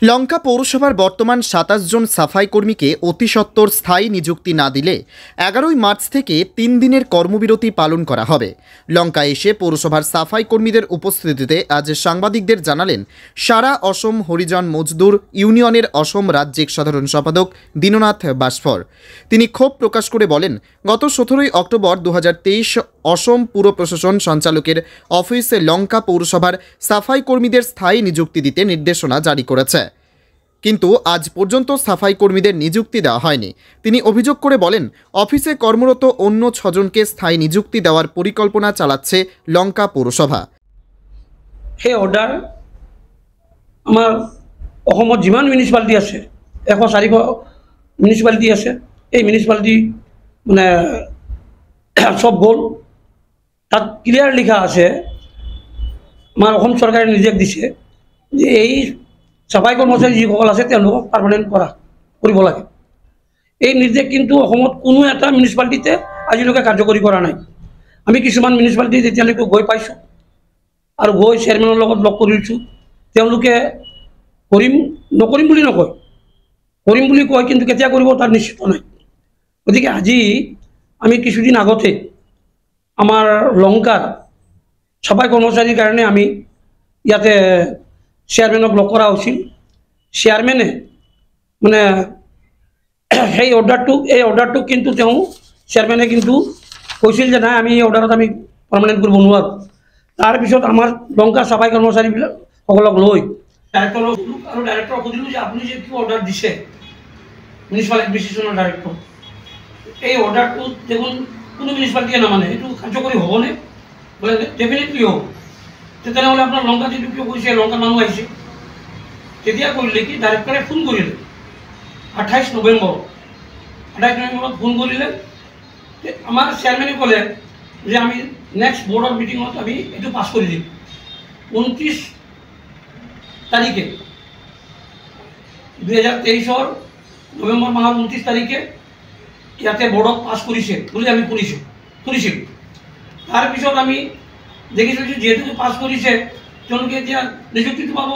লঙ্কা পৌরসভার বর্তমান ২৭ জন সাফাই কর্মীকে অতি সত্বর স্থায়ী নিযুক্তি না দিলে ১১ই মার্চ থেকে ৩ দিনের কর্মবিরতি পালন করা হবে। লঙ্কায় এসে পৌরসভার সাফাই কর্মীদের উপস্থিতিতে আজ সাংবাদিকদের জানালেন সারা অসম হরিজন মজদুর ইউনিয়নের অসম রাজ্যিক সাধারণ সম্পাদক দীননাথ বাসফর। তিনি ক্ষোভ প্রকাশ করে বলেন, গত ১৭ই অক্টোবর ২০২৩ অসম পুর প্রশাসন সঞ্চালকের অফিসে লঙ্কা পৌরসভার সাফাই কর্মীদের স্থায়ী নিযুক্তি দিতে নির্দেশনা জারি করেছে, কিন্তু আজ পর্যন্ত সাফাই কর্মীদের নিযুক্তি দেওয়া হয়নি। তিনি অভিযোগ করে বলেন, অফিসে কর্মরত অন্য ৬ জনকে স্থায়ী নিযুক্তি দেওয়ার পরিকল্পনা চালাচ্ছে লঙ্কা পৌরসভা। সেই অৰ্ডাৰ আমাৰ অসমত যিমান মিউনিচিপালিটি আছে ১০০-৪০০ মিউনিচিপালিটি আছে, এই মিউনিচিপালিটি মানে সব গ'ল। তাত ক্লিয়াৰ লিখা আছে, আমাৰ অসম চৰকাৰে নিৰ্দেশ দিছে যে এই চাফাই কৰ্মচাৰী যিসকল আছে তেওঁলোকক পাৰ্মানেণ্ট কৰিব লাগে। এই নিৰ্দেশ কিন্তু অসমত কোনো এটা মিউনিচিপালিটিতে আজিলৈকে কাৰ্যকৰী কৰা নাই। আমি কিছুমান মিউনিচিপালিটিত এতিয়ালৈকে গৈ পাইছোঁ আৰু গৈ চেয়াৰমেনৰ লগত লগ কৰিছোঁ। তেওঁলোকে নকৰিম বুলি নকয়, কৰিম বুলি কয়, কিন্তু কেতিয়া কৰিব তাৰ নিশ্চিত নাই। গতিকে আজি আমি কিছুদিন আগতে আমাৰ লংকাৰ চাফাই কৰ্মচাৰীৰ কাৰণে আমি ইয়াতে চেয়াৰমেনক লগ কৰা হৈছিল। চেয়াৰমেনে মানে সেই অৰ্ডাৰটোক কিন্তু তেওঁ চেয়াৰমেনে কিন্তু কৈছিল যে নাই, আমি এই অৰ্ডাৰত আমি পাৰ্মানেণ্ট কৰিব নোৱাৰোঁ। তাৰপিছত আমাৰ লংকাৰ চাফাই কৰ্মচাৰীসকলক লৈ ডাইৰেক্টৰক আৰু ডাইৰেক্টৰক সুধিলোঁ যে আপুনি যে কিয় অৰ্ডাৰ দিছে মিউনিচিপাল এডমিনিষ্ট্ৰেশ্যনৰ ডাইৰেক্টৰ, এই অৰ্ডাৰটো দেখোন কোনো মিউনিচিপালিটিয়ে নামানে, এইটো কাৰ্যকৰী হ'বনে? বোলে ডেফিনেটলি হ'ব। তেনেহ'লে আপোনাৰ লংকাত যিটো কিয় কৈছে, লংকাৰ মানুহ আহিছে। তেতিয়া কৰিলে কি, ডাইৰেক্টৰে ফোন কৰিলে ২৮ নৱেম্বৰত ফোন কৰিলে। আমাৰ চেয়াৰমেনে ক'লে যে আমি নেক্সট বৰ্ডৰ মিটিঙত আমি এইটো পাছ কৰি দিম। ২৯ তাৰিখে ২০২৩ নৱেম্বৰ মাহৰ ২৯ তাৰিখে ইয়াতে বৰ্ডত পাছ কৰিছে বুলি আমি শুনিছিলোঁ। তাৰপিছত আমি দেখিছোঁ যে যিহেতু পাছ কৰিছে তেওঁলোকে এতিয়া নিযুক্তিটো পাব,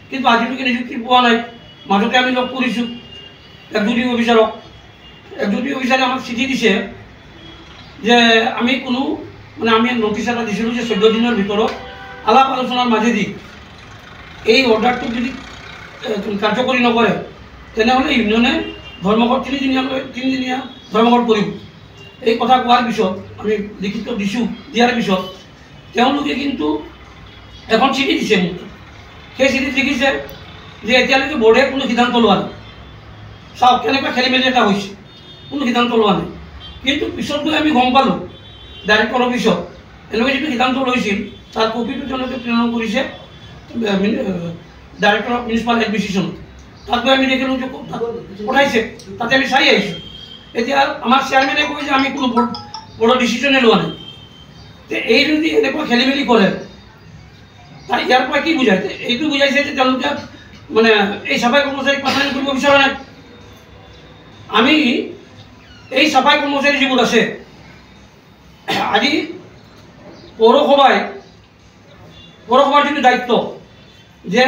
কিন্তু আজিলৈকে নিযুক্তি পোৱা নাই। মাজতে আমি লগ কৰিছোঁ এক্সিকিউটিভ অফিচাৰক। এক্সিকিউটিভ অফিচাৰে আমাক চিঠি দিছে যে আমি নটিচ এটা দিছিলোঁ যে ১৪ দিনৰ ভিতৰত আলাপ আলোচনাৰ মাজেদি এই অৰ্ডাৰটো যদি কাৰ্যকৰী নকৰে তেনেহ'লে ইউনিয়নে ধৰ্মঘট ৩দিনীয়া ধৰ্মঘট কৰিব। এই কথা কোৱাৰ পিছত আমি লিখিত দিয়াৰ পিছত তেওঁলোকে কিন্তু এখন চিঠি দিছে মোক। সেই চিঠিত লিখিছে যে এতিয়ালৈকে বৰ্ডে কোনো সিদ্ধান্ত লোৱা নাই। চাওক কেনেকুৱা খেলি মেলি এটা হৈছে, কোনো সিদ্ধান্ত লোৱা নাই। কিন্তু পিছত গৈ আমি গম পালোঁ ডাইৰেক্টৰ অফিচত এনেকৈ যিটো সিদ্ধান্ত লৈছিল তাৰ কপিটো তেওঁলোকে প্ৰেৰণ কৰিছে ডাইৰেক্টৰ অফ মিউনিচিপাল এডমিনিষ্ট্ৰেশ্যন। তাত গৈ আমি দেখিলোঁ যে পঠাইছে, তাতে আমি চাই আহিছোঁ। এতিয়া আমাৰ চেয়াৰমেনে কয় যে আমি কোনো বৰ্ডৰ ডিচিশ্যনে লোৱা নাই। এই যদি এনেকুৱা খেলি মেলি কৰে তাৰ ইয়াৰ পৰা কি বুজাইছে? এইটো বুজাইছে যে তেওঁলোকে মানে এই চাফাই কৰ্মচাৰীক পাৰ্মানেণ্ট কৰিব বিচৰা নাই। আমি এই চাফাই কৰ্মচাৰী যিবোৰ আছে, আজি পৌৰসভাৰ যিটো দায়িত্ব যে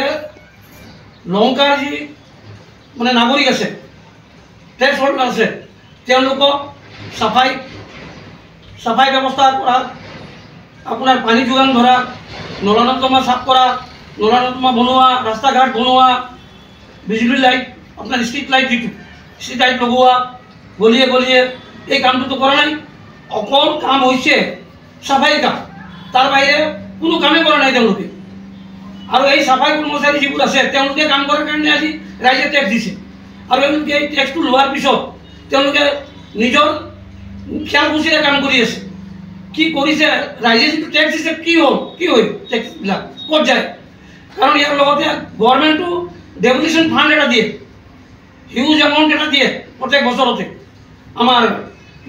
লংকাৰ যি মানে নাগৰিক আছে, টেক্স হোল্ডাৰ আছে, তেওঁলোকক চাফাই ব্যৱস্থাৰ পৰা আপোনাৰ পানী যোগান ধৰা, নলা নৰ্দমা চাফ কৰা, নলা নৰ্দমা বনোৱা, ৰাস্তা ঘাট বনোৱা, বিজুলী লাইট, আপোনাৰ ষ্ট্ৰীট লাইট লগোৱা, গলিয়ে গলিয়ে, এই কামটোতো কৰা নাই। অকল কাম হৈছে চাফাই কাম, তাৰ বাহিৰে কোনো কামেই কৰা নাই তেওঁলোকে। আৰু এই চাফাই কৰ্মচাৰী যিবোৰ আছে তেওঁলোকে কাম কৰাৰ কাৰণে আজি ৰাইজে টেক্স দিছে, আৰু তেওঁলোকে এই টেক্সটো লোৱাৰ পিছত তেওঁলোকে নিজৰ খেয়াল খুচিৰে কাম কৰি আছে। কি কৰিছে, ৰাইজে যিটো টেক্স দিছে কি হ'ল টেক্সবিলাক ক'ত যায়? কাৰণ ইয়াৰ লগতে গভৰ্ণমেণ্টো ডেভলিউশ্যন ফাণ্ড এটা দিয়ে, হিউজ এমাউণ্ট এটা দিয়ে প্ৰত্যেক বছৰতে আমাৰ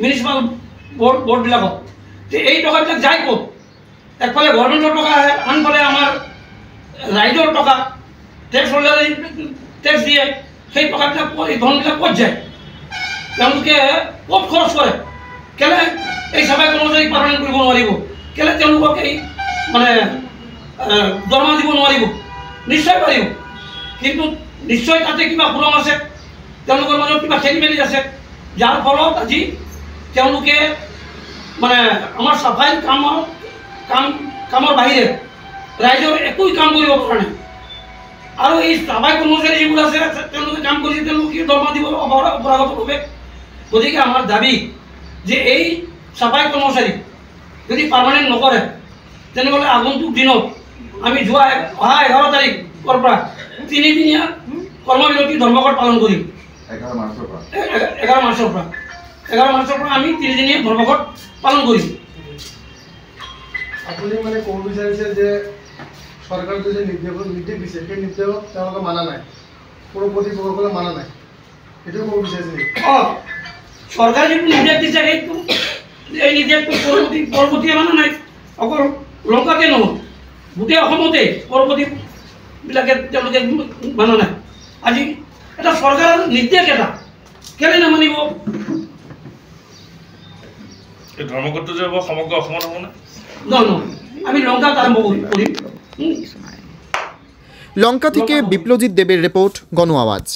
মিউনিচিপাল বৰ্ডবিলাকত। এই টকাবিলাক যায় ক'ত? একফালে গভৰ্ণমেণ্টৰ টকা আহে, আনফালে আমাৰ ৰাইজৰ টকা, টেক্স হোল্ডাৰে টেক্স দিয়ে। সেই টকাবিলাক এই ধনবিলাক ক'ত যায়? তেওঁলোকে ক'ত খৰচ কৰে? কেলে এই চাফাই কৰ্মচাৰীক পাৰ্মানেণ্ট কৰিব নোৱাৰিব? কেলে তেওঁলোকক এই মানে দৰমহা দিব নোৱাৰিব? নিশ্চয় পাৰিব, কিন্তু নিশ্চয় তাতে কিবা সুৰম আছে, তেওঁলোকৰ মাজত কিবা খেলি মেলি আছে, যাৰ ফলত আজি তেওঁলোকে মানে আমাৰ চাফাই কামৰ বাহিৰে ৰাইজৰ একো কাম কৰিব পৰা নাই। আৰু এই চাফাই কৰ্মচাৰী যিবোৰ আছে তেওঁলোকে কাম কৰিছে, তেওঁলোকে দৰমহা দিব অপৰাগতভাৱে। গতিকে আমাৰ দাবী যে এই চাফাই কৰ্মচাৰী যদি পাৰ্মানেণ্ট নকৰে তেনেহ'লে আগন্তুক দিনত আমি অহা 11 তাৰিখৰ পৰা 3 দিনীয়া কৰ্মবিৰতি ধৰ্মঘট পালন কৰিম। 11 মাৰ্চৰ পৰা আমি 3 দিনীয়া ধৰ্মঘট পালন কৰিম। আপুনি মানে ক'ব বিচাৰিছে যে চৰকাৰে যে নিৰ্দেশ দিছে সেই নিৰ্দেশক তেওঁলোকে মানা নাই, কোনো প্ৰতিপক্ষসকলে মানা নাই, সেইটোও ক'ব বিচাৰিছে নেকি? চৰকাৰে যিটো নিৰ্দেশ দিছে সেইটো এই নিৰ্দেশটো পৰৱৰ্তীয়ে মানা নাই। অকল লংকাতে নহয়, গোটেই অসমতে পৰৱৰ্তীবিলাকে তেওঁলোকে মানা নাই। আজি এটা চৰকাৰৰ নিৰ্দেশ এটা কেলে নামানিব? এই ধৰ্মঘটটো যে হ'ব সমগ্ৰ অসমত হ'ব নে? নহয়, আমি লংকাত আৰম্ভ কৰিম। লঙ্কা থেকে বিপ্লজিৎ দেবেৰ ৰিপোৰ্ট, গণ আওয়াজ।